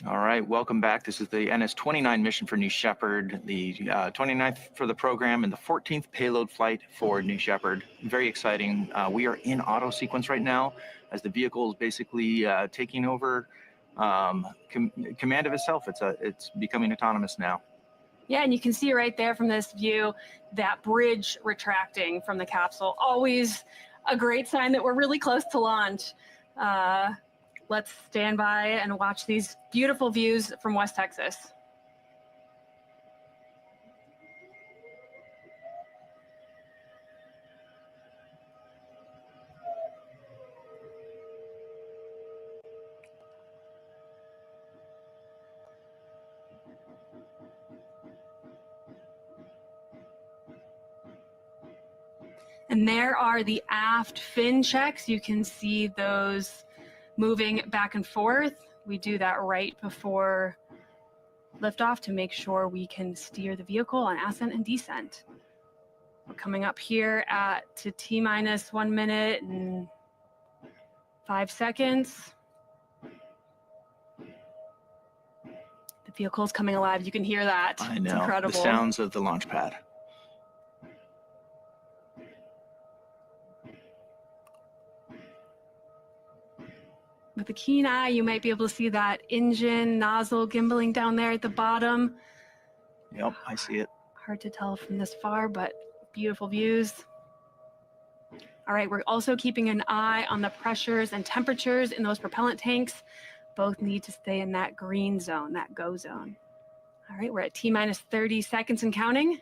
All right, welcome back. This is the NS-29 mission for New Shepard, the 29th for the program and the 14th payload flight for New Shepard. Very exciting. We are in auto sequence right now as the vehicle is basically taking over command of itself. It's becoming autonomous now. Yeah, and you can see right there from this view that bridge retracting from the capsule. Always a great sign that we're really close to launch. Let's stand by and watch these beautiful views from West Texas. And there are the aft fin checks. You can see those moving back and forth. We do that right before liftoff to make sure we can steer the vehicle on ascent and descent. We're coming up here to T-minus 1 minute and 5 seconds. The vehicle is coming alive. You can hear that. I know. It's incredible. The sounds of the launch pad. With a keen eye, you might be able to see that engine nozzle gimbaling down there at the bottom. Yep, I see it. Hard to tell from this far, but beautiful views. All right, we're also keeping an eye on the pressures and temperatures in those propellant tanks. Both need to stay in that green zone, that go zone. All right, we're at T-minus 30 seconds and counting.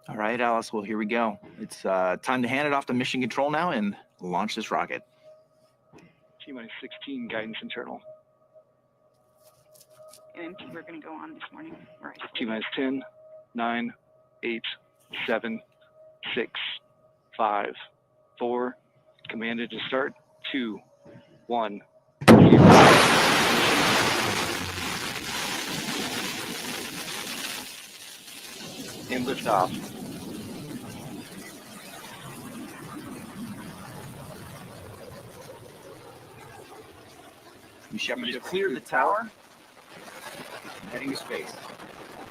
All right, Alice, well, here we go. It's time to hand it off to mission control now and launch this rocket. T-minus 16, guidance internal. And we're going to go on this morning. All right. T-minus 10, 9, 8, 7, 6, 5, 4. Commanded to start. 2, 1, 0. And liftoff. New Shepard has cleared the tower, heading to space.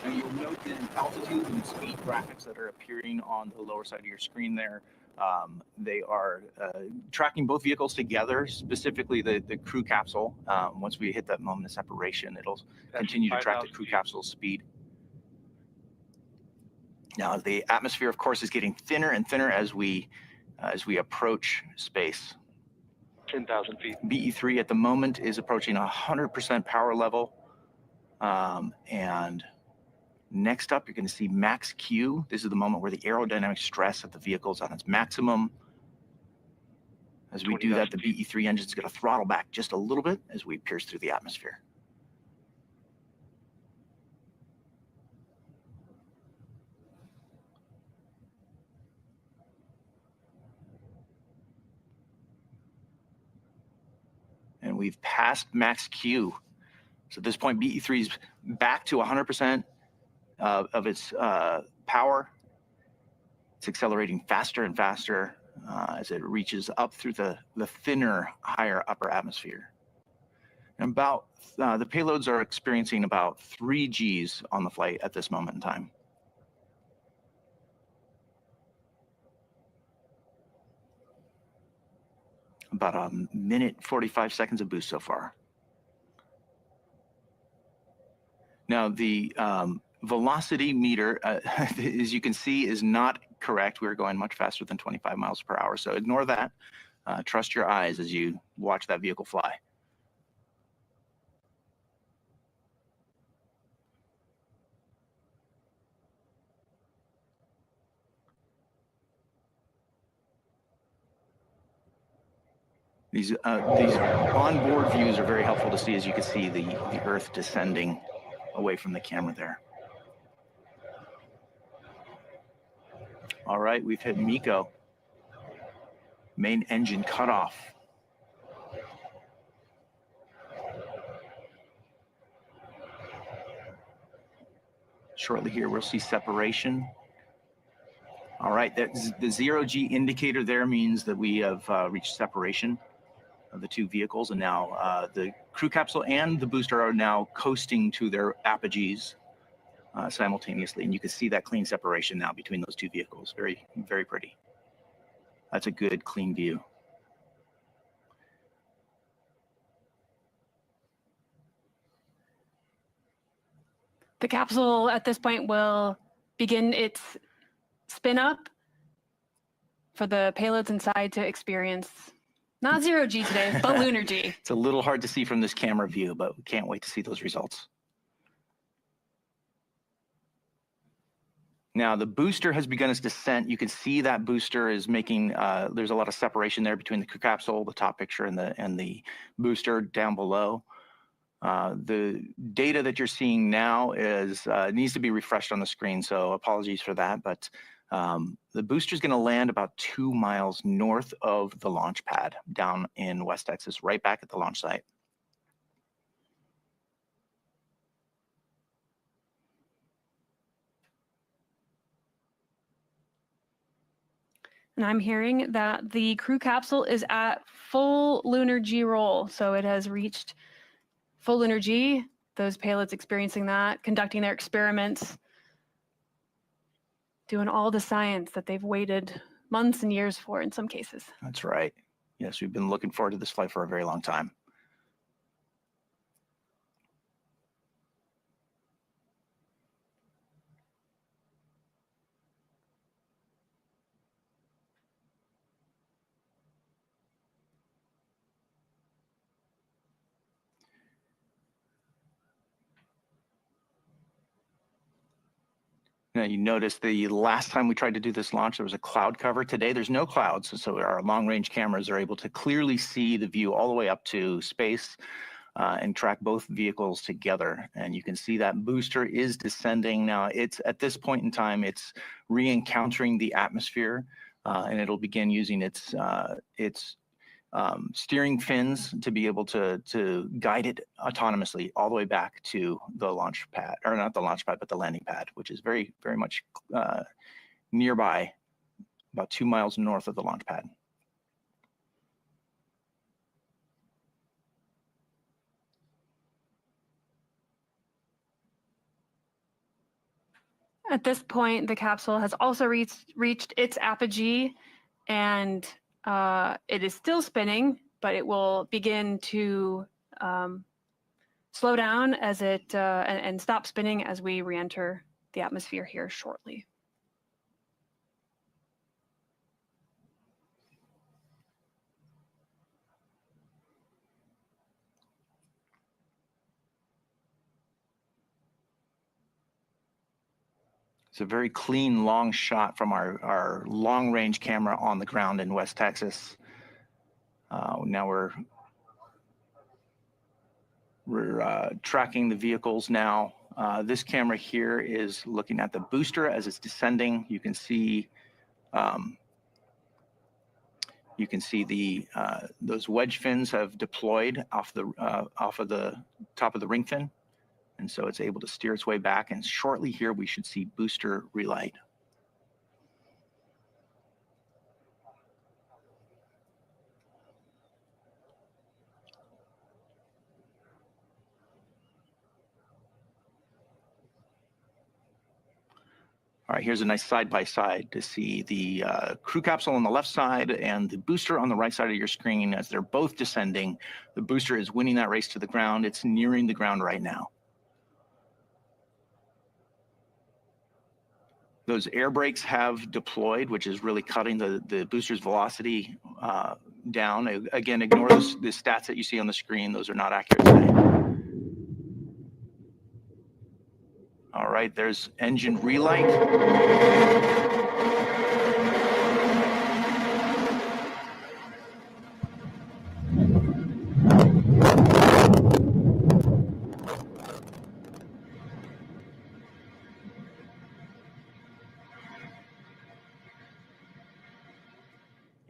Now you'll note the altitude and speed graphics that are appearing on the lower side of your screen there. They are tracking both vehicles together, specifically the crew capsule. Once we hit that moment of separation, it'll continue to track the crew capsule's speed. Now the atmosphere, of course, is getting thinner and thinner as we approach space. 10,000 feet. BE3 at the moment is approaching 100% power level. And next up, you're going to see max Q. This is the moment where the aerodynamic stress of the vehicle is on its maximum. As we do that, the BE3 engine is going to throttle back just a little bit as we pierce through the atmosphere. And we've passed max Q. So at this point, BE3 is back to 100% of its power. It's accelerating faster and faster as it reaches up through the thinner, higher upper atmosphere. And about the payloads are experiencing about 3 Gs on the flight at this moment in time. About a minute, 45 seconds of boost so far. Now, the velocity meter, as you can see, is not correct. We're going much faster than 25 miles per hour, so ignore that. Trust your eyes as you watch that vehicle fly. These onboard views are very helpful to see, as you can see the Earth descending away from the camera there. All right, we've hit MECO. Main engine cutoff. Shortly here, we'll see separation. All right, that's the 0 G indicator there means that we have reached separation. of the two vehicles, and now the crew capsule and the booster are now coasting to their apogees simultaneously, and you can see that clean separation now between those two vehicles. Very, very pretty. That's a good, clean view. The capsule at this point will begin its spin up for the payloads inside to experience not zero G today, but lunar G. It's a little hard to see from this camera view, but we can't wait to see those results. Now the booster has begun its descent. You can see that booster is making, there's a lot of separation there between the crew capsule, the top picture, and the booster down below. The data that you're seeing now is needs to be refreshed on the screen, so apologies for that, but the booster is going to land about 2 miles north of the launch pad down in West Texas, right back at the launch site. And I'm hearing that the crew capsule is at full lunar G roll. So it has reached full lunar G, those payloads experiencing that, conducting their experiments, doing all the science that they've waited months and years for in some cases. That's right. Yes, we've been looking forward to this flight for a very long time. Now, you notice the last time we tried to do this launch, there was a cloud cover. Today, there's no clouds, so our long-range cameras are able to clearly see the view all the way up to space and track both vehicles together. And you can see that booster is descending. Now, it's at this point in time, it's re-encountering the atmosphere, and it'll begin using its steering fins to be able to guide it autonomously all the way back to the launch pad, or not the launch pad, but the landing pad, which is very, very much nearby, about 2 miles north of the launch pad. At this point, the capsule has also reached its apogee, and it is still spinning, but it will begin to slow down as it and stop spinning as we re-enter the atmosphere here shortly. It's a very clean, long shot from our long-range camera on the ground in West Texas. Now we're tracking the vehicles now. This camera here is looking at the booster as it's descending. You can see the those wedge fins have deployed off of the top of the ring fin. And so it's able to steer its way back, and shortly here we should see booster relight. All right, here's a nice side-by-side to see the crew capsule on the left side and the booster on the right side of your screen as they're both descending. The booster is winning that race to the ground. It's nearing the ground right now. Those air brakes have deployed, which is really cutting the booster's velocity down. Again, ignore the stats that you see on the screen. Those are not accurate today. All right, there's engine relight.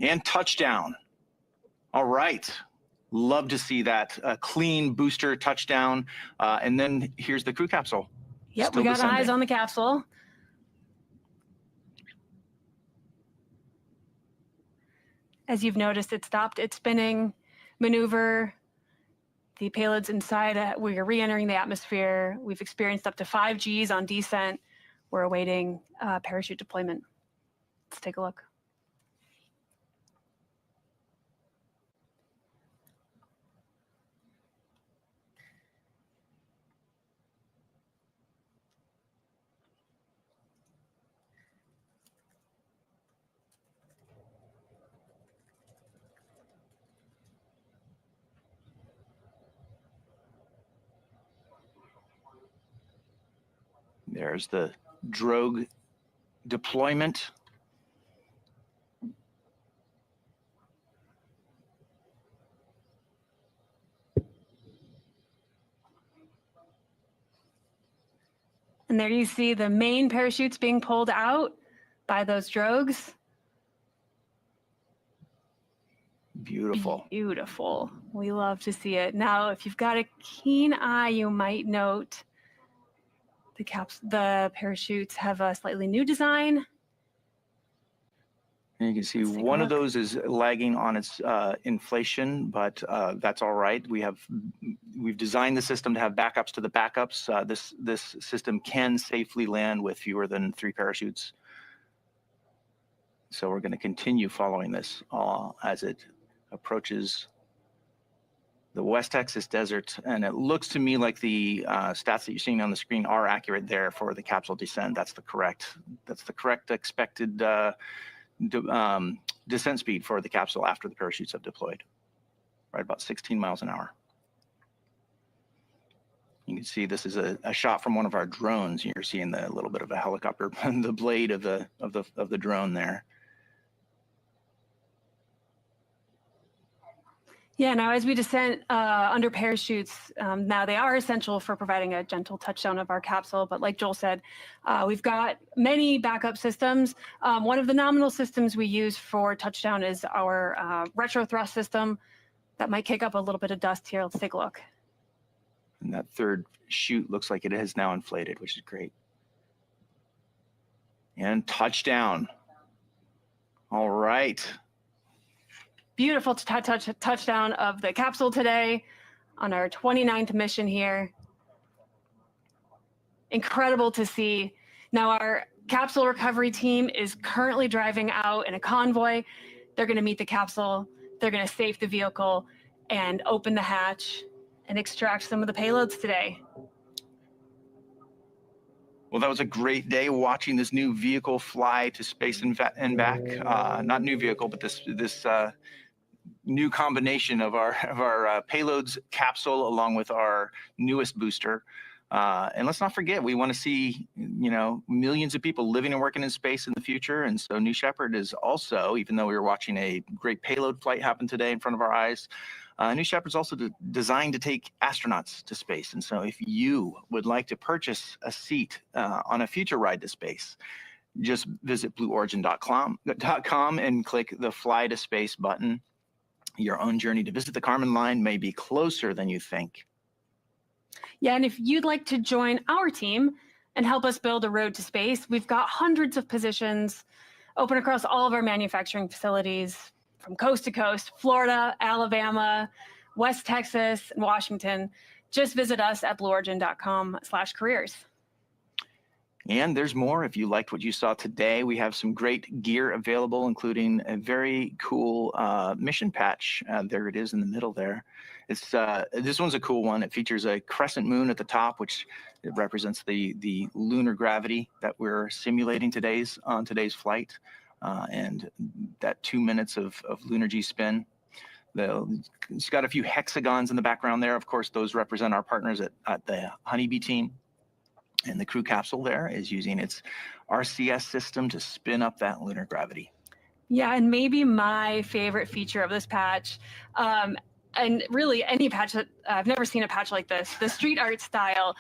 And touchdown. All right. Love to see that clean booster touchdown. And then here's the crew capsule. Yep, Still we got descending. eyes on the capsule. As you've noticed, it stopped its spinning. maneuver the payloads inside. We are re-entering the atmosphere. We've experienced up to 5 Gs on descent. We're awaiting parachute deployment. Let's take a look. There's the drogue deployment. And there you see the main parachutes being pulled out by those drogues. Beautiful. Beautiful. We love to see it. Now, if you've got a keen eye, you might note the parachutes have a slightly new design. And you can see Let's take a one of look. those is lagging on its inflation, but that's all right. We've designed the system to have backups to the backups. This system can safely land with fewer than 3 parachutes. So we're going to continue following this as it approaches the West Texas desert, and it looks to me like the stats that you're seeing on the screen are accurate there for the capsule descent. That's the correct expected descent speed for the capsule after the parachutes have deployed, right about 16 miles an hour. You can see this is a shot from one of our drones. You're seeing the little bit of a helicopter, the blade of the drone there. Yeah, now as we descend under parachutes, now they are essential for providing a gentle touchdown of our capsule. But like Joel said, we've got many backup systems. One of the nominal systems we use for touchdown is our retro thrust system. That might kick up a little bit of dust here. Let's take a look. And that third chute looks like it has now inflated, which is great. And touchdown. All right. Beautiful touchdown of the capsule today on our 29th mission here. Incredible to see. Now our capsule recovery team is currently driving out in a convoy. They're going to meet the capsule. They're going to safe the vehicle and open the hatch and extract some of the payloads today. Well, that was a great day watching this new vehicle fly to space and back. Not new vehicle, but this new combination of our payloads capsule along with our newest booster. And let's not forget, we want to see, millions of people living and working in space in the future. And so New Shepard is also, even though we were watching a great payload flight happen today in front of our eyes, New Shepard's also designed to take astronauts to space. And so if you would like to purchase a seat on a future ride to space, just visit blueorigin.com and click the Fly to Space button. Your own journey to visit the Kármán line may be closer than you think. Yeah, and if you'd like to join our team and help us build a road to space, we've got hundreds of positions open across all of our manufacturing facilities from coast to coast, Florida, Alabama, West Texas, and Washington. Just visit us at blueorigin.com/careers. And there's more. If you liked what you saw today, we have some great gear available, including a very cool mission patch. There it is in the middle there. It's this one's a cool one. It features a crescent moon at the top, which it represents the lunar gravity that we're simulating on today's flight, and that 2 minutes of lunar G spin. It's got a few hexagons in the background there. Of course, those represent our partners at the Honeybee team. And the crew capsule there is using its RCS system to spin up that lunar gravity. Yeah, and maybe my favorite feature of this patch, and really any patch that I've never seen a patch like this, the street art style,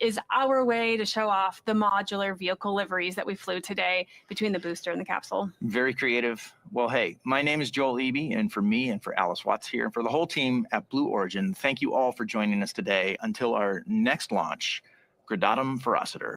is our way to show off the modular vehicle liveries that we flew today between the booster and the capsule. Very creative. Well, hey, my name is Joel Eby, and for me and for Alice Watts here, and for the whole team at Blue Origin, thank you all for joining us today. Until our next launch, Gradatum Ferociter.